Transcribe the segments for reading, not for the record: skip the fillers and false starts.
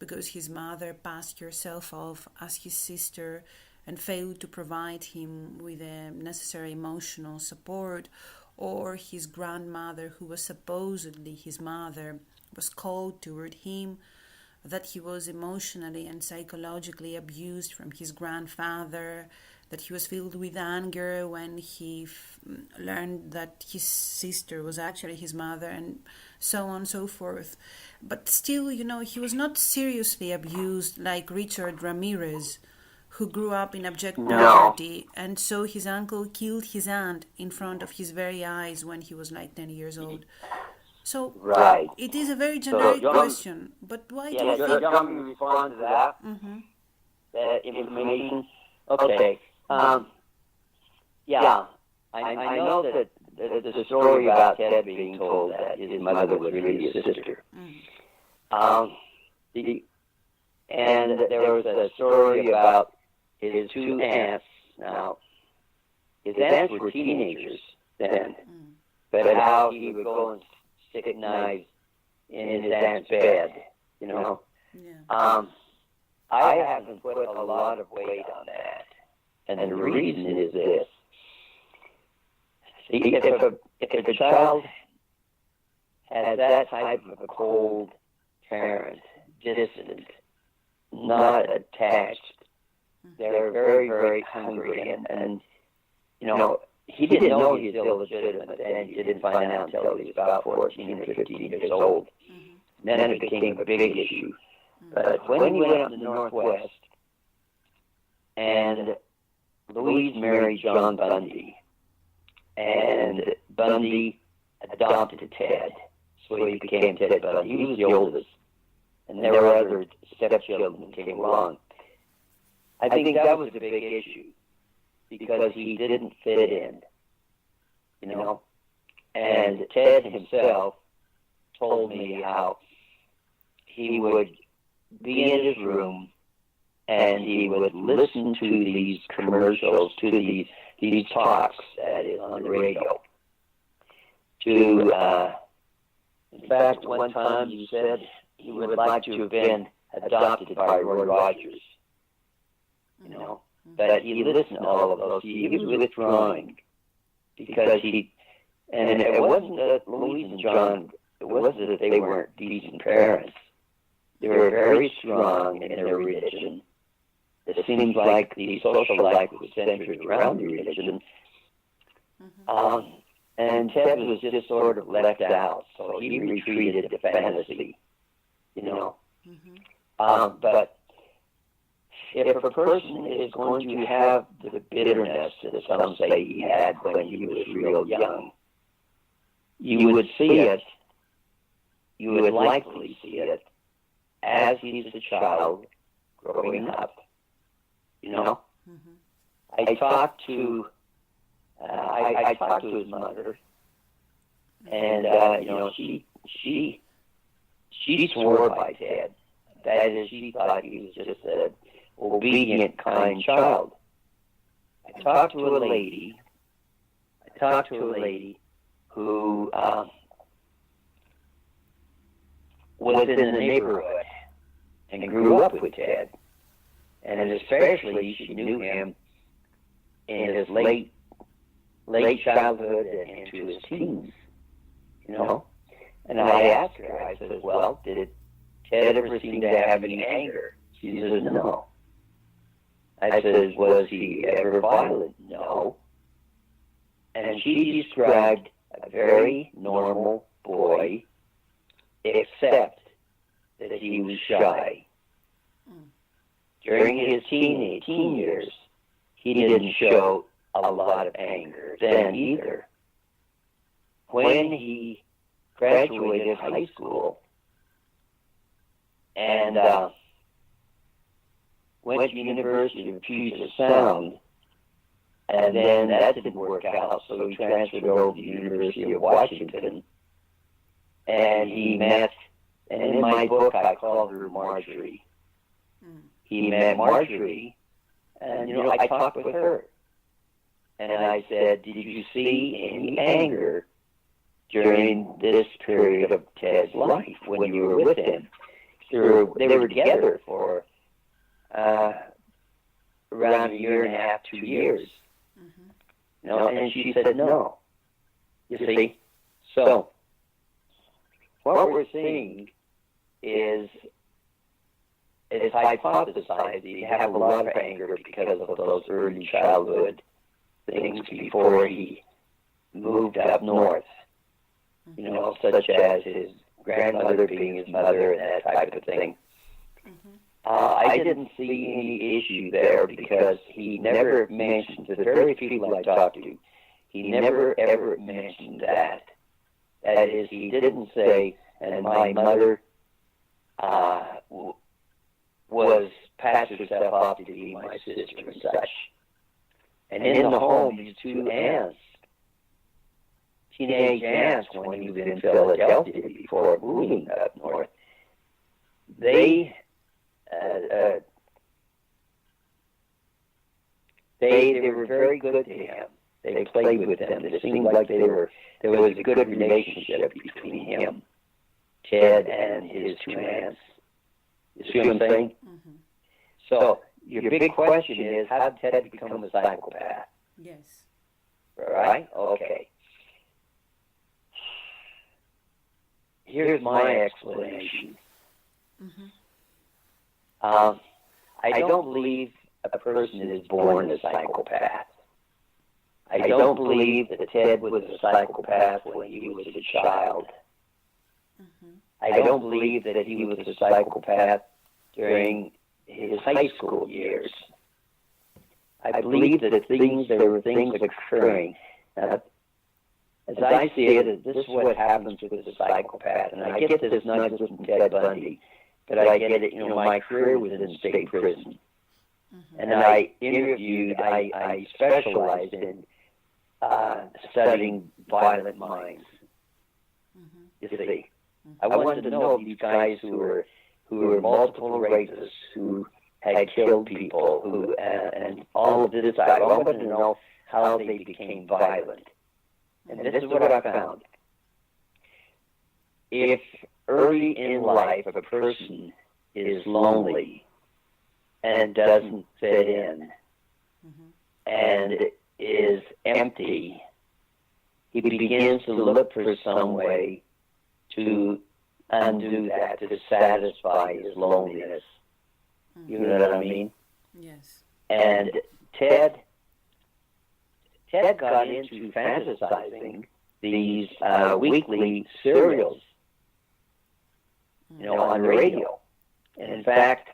because his mother passed herself off as his sister and failed to provide him with the necessary emotional support, or his grandmother, who was supposedly his mother, was cold toward him, that he was emotionally and psychologically abused from his grandfather, that he was filled with anger when he learned that his sister was actually his mother, and so on and so forth. But still, he was not seriously abused like Richard Ramirez, who grew up in abject poverty, and so his uncle killed his aunt in front of his very eyes when he was like 10 years old. So Right. it is a very generic question, but why do you think... you want me to respond to that? Mm-hmm. That information? Okay. I know that there's a story about Ted being told that his mother was really his sister. And there was a story about his two aunts. Now, his aunts were teenagers then, but how he would go and stick knives in his aunt's bed, Yeah. I haven't put a lot of weight on that. And the reason is this. See, if a child has that type of a cold parent, distant, not attached, they're very, very hungry. And he didn't know he was illegitimate, and he didn't find out until he was about 14 or 15 years old. Then it became a big issue. But when he went up in the Northwest, and Louise married John Bundy, and Bundy adopted Ted, so he became Ted Bundy. He was the oldest, and there were other stepchildren that came along. I think that was a big issue, because he didn't fit in, And Ted himself told me how he would be in his room and he would listen to these commercials, to these talks on the radio. In fact, one time he said he would like to have been adopted by Roy Rogers, But he listened to all of those. He was withdrawing because and it wasn't that Louise and John, it wasn't that they weren't decent parents. They were very strong in their religion. It seems like the social life was centered around the religion. And Ted was just sort of left out, so he retreated to fantasy, But if a person is going to have the bitterness that some say he had when he was real young, you would see it, you would likely see it, as he's a child growing up. I talked to his mother, and she swore by Ted. That is, she thought he was just an obedient, kind child. I talked to a lady who was in the neighborhood and grew up with Ted. And especially she knew him in his late childhood and into his teens, And I asked her, I said, well, did Ted ever seem to have any anger? She said, no. I said, was he ever violent? No. And she described a very normal boy, except that he was shy. During his teen years, he didn't show a lot of anger then either. When he graduated high school and went to the University of Puget Sound, and then that didn't work out, so he transferred over to the University of Washington, and he met, and in my book I called her Marjorie. He met Marjorie, and I talked with her, and I said, did you see any anger during this period of Ted's life when you were with him? they were together for around a year and a half, 2 years. And she said no. You see? So, what we're seeing is it's hypothesized that you have a lot of anger because of those early childhood things before he moved up north. Such as his grandmother being his mother and that type of thing. I didn't see any issue there because he never mentioned, the very few people I talked to, he never ever mentioned that. That is, he didn't say, and my mother was passed herself off to be my sister and such. And in the home, these two aunts, teenage aunts, when he was in Philadelphia before moving up north, they were very good to him. They played with him. It seemed like there was a good relationship between him, Ted, and his two aunts. You see what I'm saying? So your big question is, how did Ted become a psychopath? Yes. Right? Okay. Here's my explanation. I don't believe a person is born a psychopath. I don't believe that Ted was a psychopath when he was a child. I don't believe that he was a psychopath during his high school years. I believe that there were things occurring. Now, as I see it, this is what happens with a psychopath. And I get this not just from Ted Bundy, but I get it, my career was in state prison. And I specialized in studying violent minds. You see, I wanted to know these guys who were multiple rapists, who had killed people, and all of this. I wanted to know how they became violent. And this is what I found. If early in life a person is lonely and doesn't fit in and is empty, he begins to look for some way to undo that, to satisfy his loneliness. You know what I mean? Yes. And Ted got into fantasizing these weekly serials, on the radio. And in fact,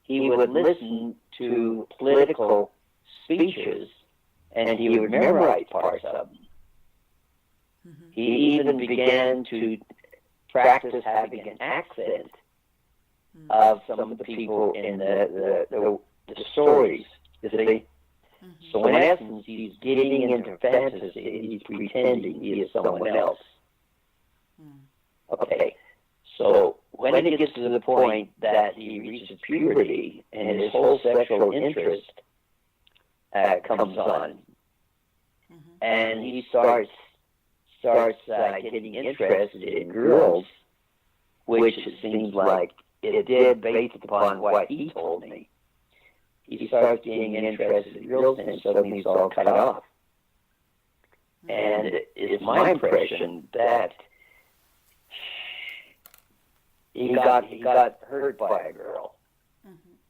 he would listen to political speeches, and he would memorize parts of them. He even began to practice having an accent of some of the people in the stories, you see. So in essence, he's getting into fantasy. He's pretending he is someone else. Okay. So when it gets to the point that he reaches puberty and his whole sexual interest comes on, and he starts getting interested in girls, which it seems like it did based upon what he told me. He starts getting interested in girls, and suddenly he's all cut off. And it's my impression that he got hurt by a girl.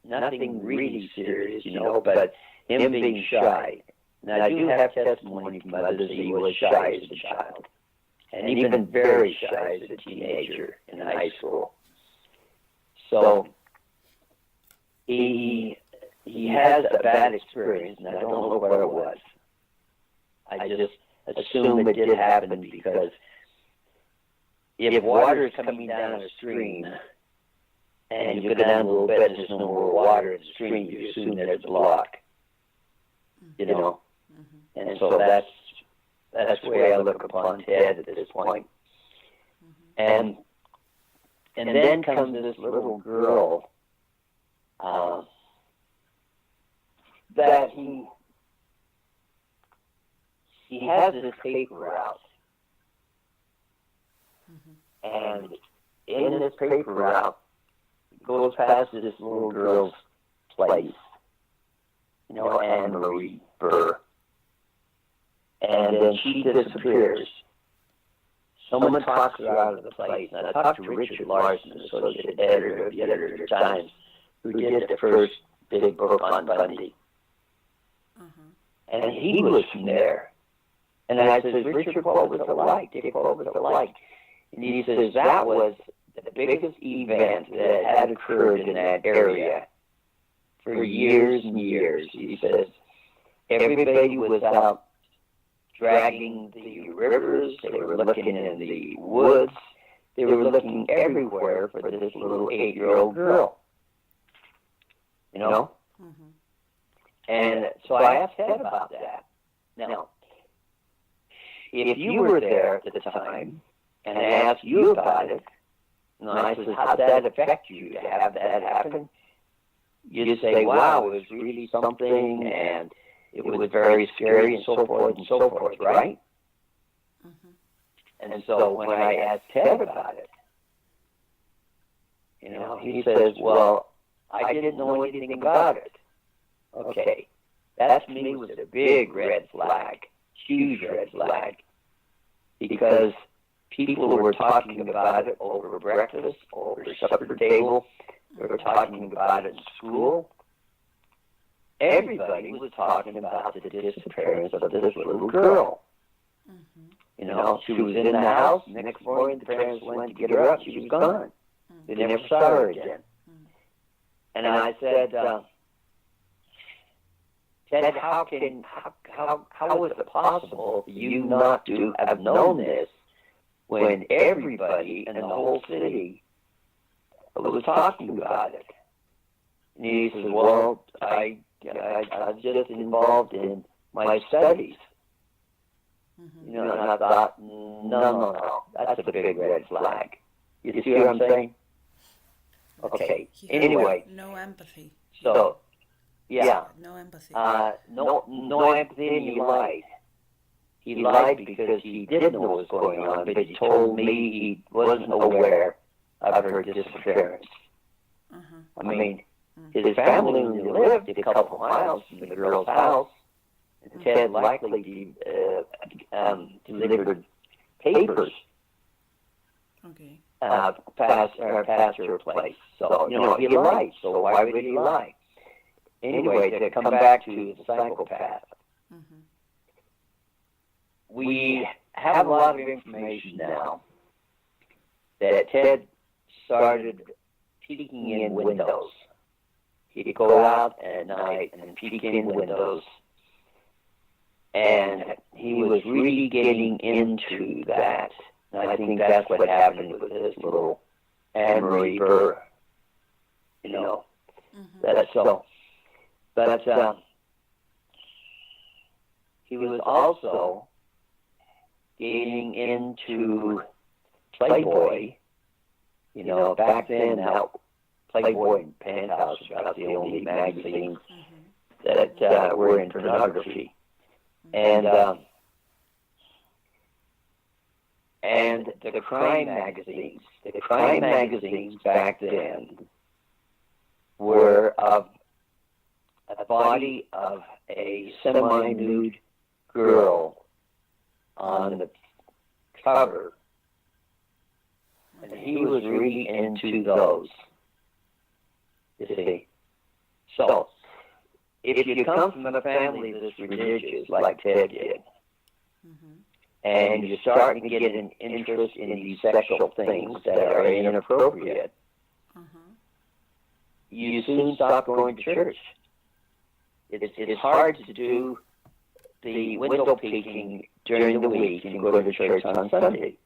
Nothing really serious, but him being shy. Now, I do have testimony from others that he was shy as a child, and even very shy as a teenager in high school. So he has a bad experience, and I don't know what it was. I just assume it did happen because if water is coming down a stream and you go down a little bit and there's no more water in the stream, you assume there's a block, And so that's the way I look upon Ted at this point. And then comes this little girl that he has this paper out, and in this paper route, goes past this little girl's place, Anne Marie Burr, and then she disappears. Someone talks her out of the place, and I talked to Richard Larson, associate editor of the Editor Times, who did the first big book on Bundy. And he was from there. And I said, Richard, what was it like? Dick, what was it like? And he says, that was the biggest event that had occurred in that area for years and years. He says, everybody was out dragging the rivers, they were looking in the woods, they were looking everywhere for this little 8-year-old girl. And so I asked Ted about that. Now, if you were there at the time, and I asked you about it, and I said, how did that affect you to have that happen? You'd say, wow, it was really something, and it was very scary, and so forth, right? And so when I asked Ted about it, he says, well, I didn't know anything about it. Okay, that to me was a big red flag, huge red flag, because people were talking about it over breakfast, over the supper table, they were talking about it in school. Everybody was talking about the disappearance of this little girl. She was in the house. Next morning, the parents went to get her up. She was gone. They never saw her again. And I said, Ted, how is it possible for you not to have known this when everybody in the whole city was talking about it? And he says, well, I was just involved in my studies. And I thought, no, that's a big red flag. You see what I'm saying? Okay, anyway. No empathy. So, yeah. No empathy. No empathy, and he lied. He lied because he did know what was going on, but he told me he wasn't aware of her disappearance. I mean, his family only lived a couple miles from the girl's house, and Ted likely delivered papers past her place. So, he lied, so why would he lie? Anyway, to come back to the psychopath, we have a lot of information now that Ted started peeking in windows. He'd go out at night and peek in windows. And he was really getting into that. And I think that's what happened with this little Anne Marie Burr. That's so. But he was also getting into Playboy. Back then, now Playboy and Penthouse were about the only magazines that were in pornography. And the crime magazines back then were of a body of a semi-nude girl on the cover, and he was really into those, you see. So, if you come from a family that's religious like Ted did, and you're starting to get an interest in these sexual things that are inappropriate, you soon stop going to church. It's hard to do the window peeking during the week and go to church on Sunday.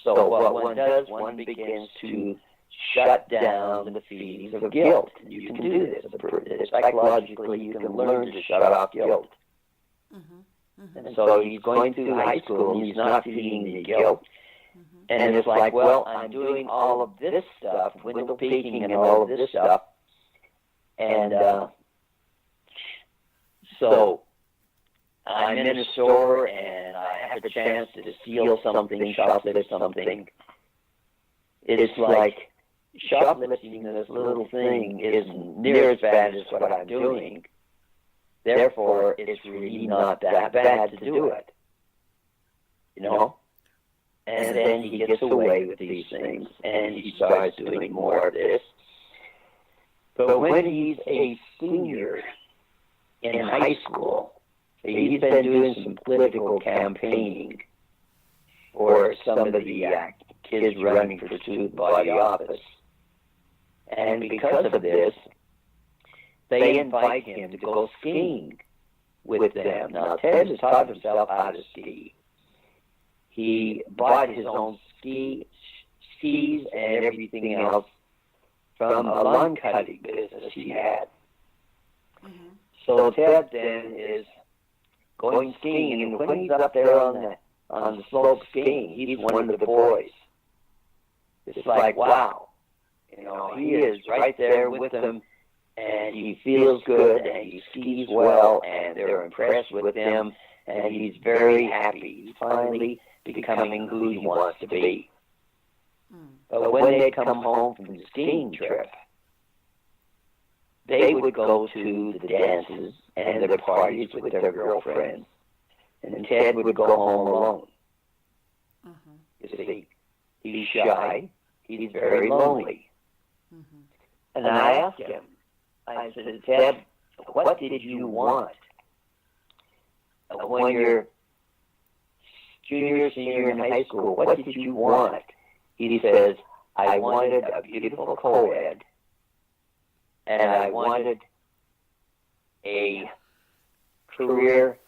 So what one does, one begins to shut down the feelings of guilt. You can do this. Psychologically, you can learn to shut off guilt. And so he's going through high school and he's not feeling the guilt. And it's like, well, I'm doing all of this stuff, window peeking and all of this stuff. And so I'm in a store and I have a chance to steal something, shoplift something. it's like shoplifting this little thing isn't near as bad as what I'm doing. Therefore, it's really not that bad to do it. You know? And then he gets away with these things, and he starts doing more of this. But when he's a senior in high school, he's been doing some political campaigning for some of the kids running for student body office. And because of this, they invite him to go skiing with them. Now, Ted has taught himself how to ski. He bought his own skis and everything else from a lawn cutting business he had. Mm-hmm. So Ted then is going skiing, and when he's up there on the slope skiing, he's one of the boys. It's like, wow. You know, he is right there with them, and he feels good, and he skis well, and they're impressed with him, and he's very happy. He's finally becoming who he wants to be. But when they come home from the skiing trip, they would go to the dances and the parties with their girlfriends, and Ted would go home alone. You see, he's shy, he's very lonely. And I asked him, I said, Ted, what did you want when you're junior, senior in high school? What did you want? He says, I wanted a beautiful co-ed, and I wanted a career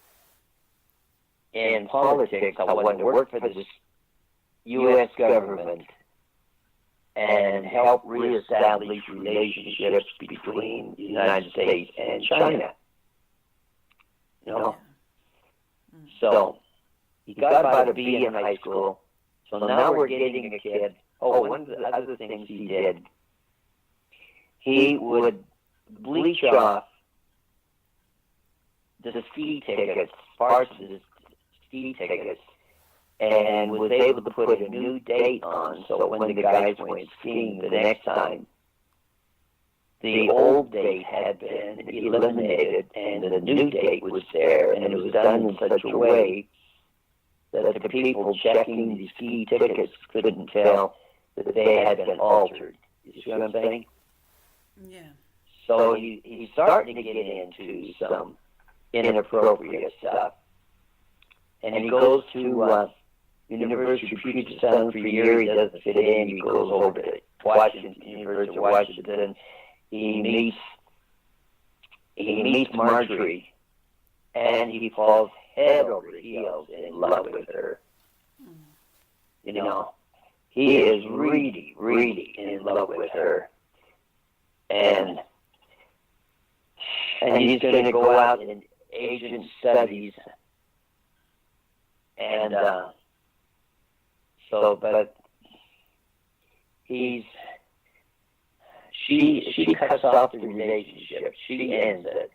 in politics. I wanted to work for the U.S. government and help reestablish relationships between the United States and China. You know? So he got about a B in high school. So now we're getting a kid. Oh, one of the other things he did, he would bleach off the ski tickets, parts of the ski tickets, and was able to put a new date on, so when the guys went skiing the next time, the old date had been eliminated, and the new date was there, and it was done in such a way that the people checking the ski tickets couldn't tell that they had been altered. You see what I'm saying? Yeah. So he's starting to get into some inappropriate stuff. And he goes to University of Puget Sound for a year. He doesn't fit in. He goes over to Washington, University of Washington. He meets Marjorie, and he falls head over heels in love with her. You know, he is really, really in love with her. And he's going to go out in Asian studies. And but she cuts off the relationship. She ends it.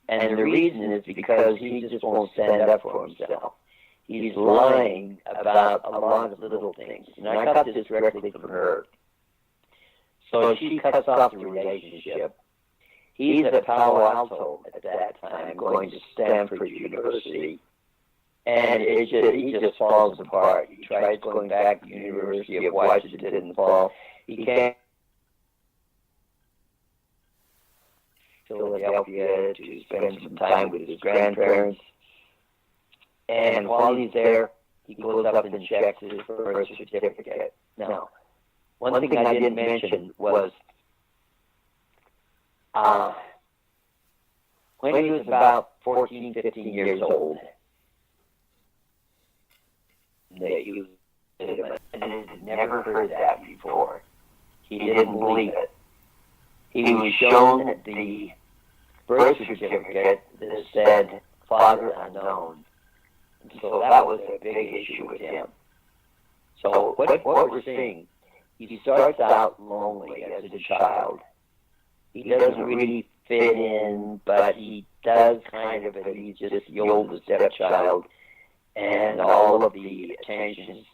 And the reason is because he just won't stand up for himself. He's lying about a lot of little things. And I got this directly from her. So she cuts off the relationship. He's at Palo Alto at that time, going to Stanford University. And he just falls apart. He tries going back to the University of Washington in the fall. He can't. Philadelphia to spend some time with his grandparents. And while he's there, he goes up and checks his birth certificate. Now, one thing I didn't mention was when he was about 14, 15 years old, he had never heard that before. He didn't believe it. He was shown the birth certificate that said father unknown. So that was a big issue with him. So what we're seeing, he starts out lonely as a child. He doesn't really fit in, but he does kind of, but he's just the oldest stepchild, and all of the attention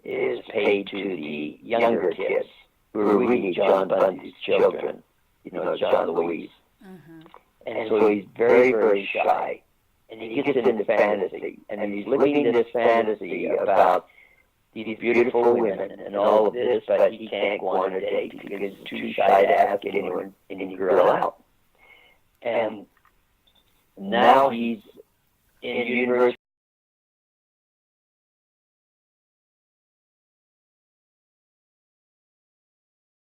is paid to the younger kids who are really John Bundy's children, John Louise. Mm-hmm. And so he's very, very shy. And he gets into fantasy. And he's living this fantasy about these beautiful women and all of this, but he can't go on a date because he's too shy to ask any girl out. And now he's in university